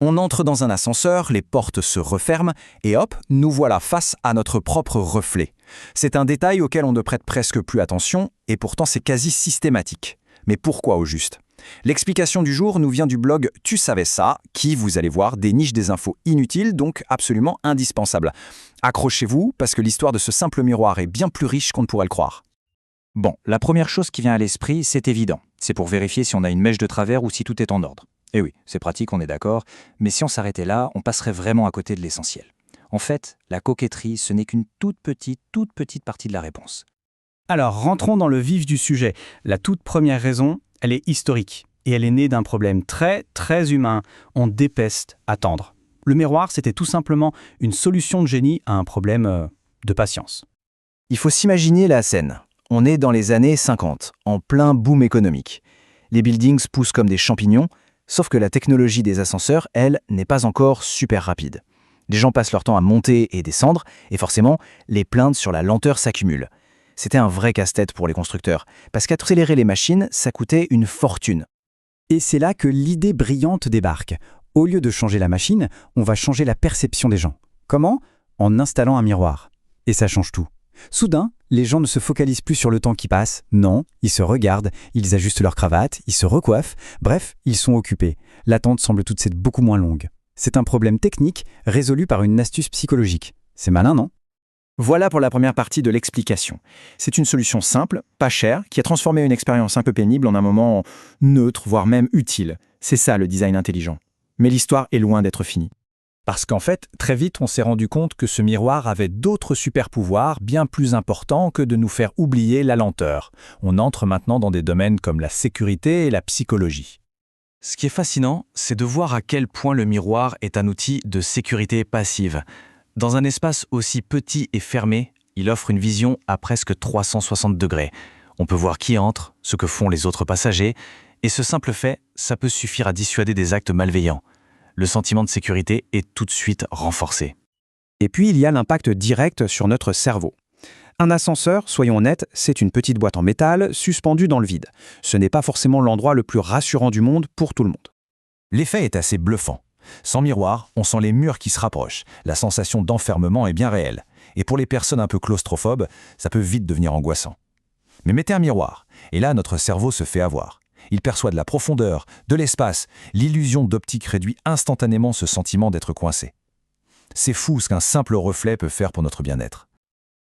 On entre dans un ascenseur, les portes se referment et hop, nous voilà face à notre propre reflet. C'est un détail auquel on ne prête presque plus attention et pourtant c'est quasi systématique. Mais pourquoi au juste? L'explication du jour nous vient du blog Tu savais ça, qui, vous allez voir, déniche des infos inutiles, donc absolument indispensables. Accrochez-vous, parce que l'histoire de ce simple miroir est bien plus riche qu'on ne pourrait le croire. Bon, la première chose qui vient à l'esprit, c'est évident. C'est pour vérifier si on a une mèche de travers ou si tout est en ordre. Et oui, c'est pratique, on est d'accord, mais si on s'arrêtait là, on passerait vraiment à côté de l'essentiel. En fait, la coquetterie, ce n'est qu'une toute petite partie de la réponse. Alors, rentrons dans le vif du sujet. La toute première raison, elle est historique. Et elle est née d'un problème très humain. On dépeste attendre. Le miroir, c'était tout simplement une solution de génie à un problème de patience. Il faut s'imaginer la scène. On est dans les années 50, en plein boom économique. Les buildings poussent comme des champignons, sauf que la technologie des ascenseurs, elle, n'est pas encore super rapide. Les gens passent leur temps à monter et descendre, et forcément, les plaintes sur la lenteur s'accumulent. C'était un vrai casse-tête pour les constructeurs, parce qu'accélérer les machines, ça coûtait une fortune. Et c'est là que l'idée brillante débarque. Au lieu de changer la machine, on va changer la perception des gens. Comment? En installant un miroir. Et ça change tout. Soudain, les gens ne se focalisent plus sur le temps qui passe. Non, ils se regardent, ils ajustent leur cravate, ils se recoiffent. Bref, ils sont occupés. L'attente semble toute cette beaucoup moins longue. C'est un problème technique résolu par une astuce psychologique. C'est malin, non? Voilà pour la première partie de l'explication. C'est une solution simple, pas chère, qui a transformé une expérience un peu pénible en un moment neutre, voire même utile. C'est ça le design intelligent. Mais l'histoire est loin d'être finie. Parce qu'en fait, très vite, on s'est rendu compte que ce miroir avait d'autres super-pouvoirs bien plus importants que de nous faire oublier la lenteur. On entre maintenant dans des domaines comme la sécurité et la psychologie. Ce qui est fascinant, c'est de voir à quel point le miroir est un outil de sécurité passive. Dans un espace aussi petit et fermé, il offre une vision à presque 360 degrés. On peut voir qui entre, ce que font les autres passagers, et ce simple fait, ça peut suffire à dissuader des actes malveillants. Le sentiment de sécurité est tout de suite renforcé. Et puis, il y a l'impact direct sur notre cerveau. Un ascenseur, soyons honnêtes, c'est une petite boîte en métal suspendue dans le vide. Ce n'est pas forcément l'endroit le plus rassurant du monde pour tout le monde. L'effet est assez bluffant. Sans miroir, on sent les murs qui se rapprochent. La sensation d'enfermement est bien réelle. Et pour les personnes un peu claustrophobes, ça peut vite devenir angoissant. Mais mettez un miroir, et là notre cerveau se fait avoir. Il perçoit de la profondeur, de l'espace. L'illusion d'optique réduit instantanément ce sentiment d'être coincé. C'est fou ce qu'un simple reflet peut faire pour notre bien-être.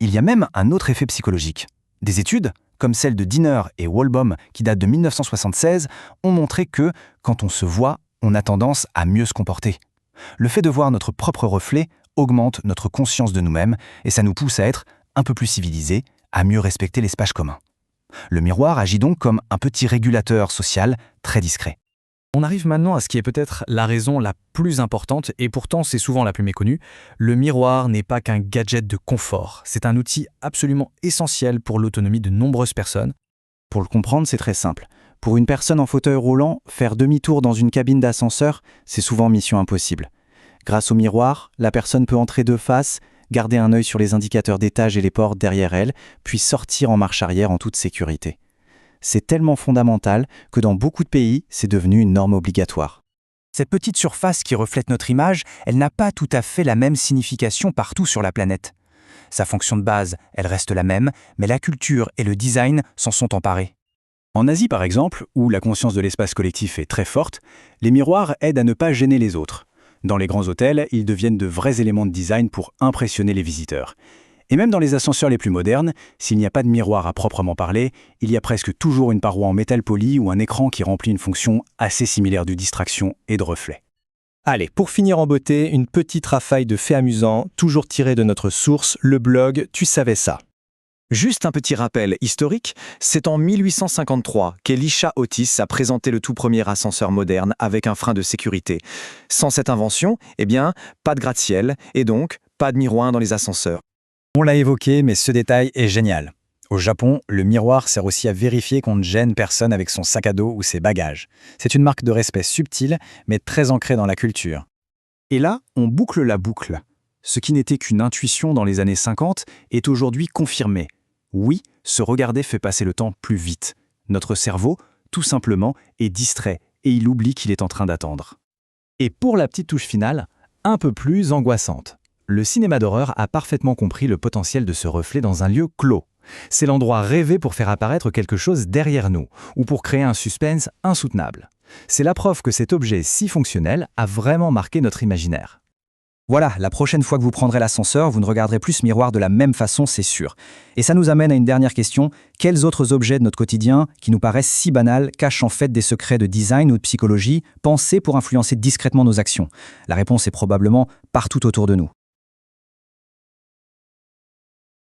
Il y a même un autre effet psychologique. Des études, comme celles de Dinner et Walbaum, qui datent de 1976, ont montré que, quand on se voit, on a tendance à mieux se comporter. Le fait de voir notre propre reflet augmente notre conscience de nous-mêmes et ça nous pousse à être un peu plus civilisés, à mieux respecter l'espace commun. Le miroir agit donc comme un petit régulateur social très discret. On arrive maintenant à ce qui est peut-être la raison la plus importante, et pourtant c'est souvent la plus méconnue. Le miroir n'est pas qu'un gadget de confort. C'est un outil absolument essentiel pour l'autonomie de nombreuses personnes. Pour le comprendre, c'est très simple. Pour une personne en fauteuil roulant, faire demi-tour dans une cabine d'ascenseur, c'est souvent mission impossible. Grâce au miroir, la personne peut entrer de face, garder un œil sur les indicateurs d'étage et les portes derrière elle, puis sortir en marche arrière en toute sécurité. C'est tellement fondamental que dans beaucoup de pays, c'est devenu une norme obligatoire. Cette petite surface qui reflète notre image, elle n'a pas tout à fait la même signification partout sur la planète. Sa fonction de base, elle reste la même, mais la culture et le design s'en sont emparés. En Asie par exemple, où la conscience de l'espace collectif est très forte, les miroirs aident à ne pas gêner les autres. Dans les grands hôtels, ils deviennent de vrais éléments de design pour impressionner les visiteurs. Et même dans les ascenseurs les plus modernes, s'il n'y a pas de miroir à proprement parler, il y a presque toujours une paroi en métal poli ou un écran qui remplit une fonction assez similaire de distraction et de reflet. Allez, pour finir en beauté, une petite rafaille de faits amusants, toujours tirés de notre source, le blog Tu savais ça. Juste un petit rappel historique, c'est en 1853 qu'Elisha Otis a présenté le tout premier ascenseur moderne avec un frein de sécurité. Sans cette invention, pas de gratte-ciel et donc pas de miroir dans les ascenseurs. On l'a évoqué, mais ce détail est génial. Au Japon, le miroir sert aussi à vérifier qu'on ne gêne personne avec son sac à dos ou ses bagages. C'est une marque de respect subtile, mais très ancrée dans la culture. Et là, on boucle la boucle. Ce qui n'était qu'une intuition dans les années 50 est aujourd'hui confirmé. Oui, se regarder fait passer le temps plus vite. Notre cerveau, tout simplement, est distrait et il oublie qu'il est en train d'attendre. Et pour la petite touche finale, un peu plus angoissante. Le cinéma d'horreur a parfaitement compris le potentiel de ce reflet dans un lieu clos. C'est l'endroit rêvé pour faire apparaître quelque chose derrière nous, ou pour créer un suspense insoutenable. C'est la preuve que cet objet si fonctionnel a vraiment marqué notre imaginaire. Voilà, la prochaine fois que vous prendrez l'ascenseur, vous ne regarderez plus ce miroir de la même façon, c'est sûr. Et ça nous amène à une dernière question. Quels autres objets de notre quotidien, qui nous paraissent si banals, cachent en fait des secrets de design ou de psychologie, pensés pour influencer discrètement nos actions? La réponse est probablement partout autour de nous.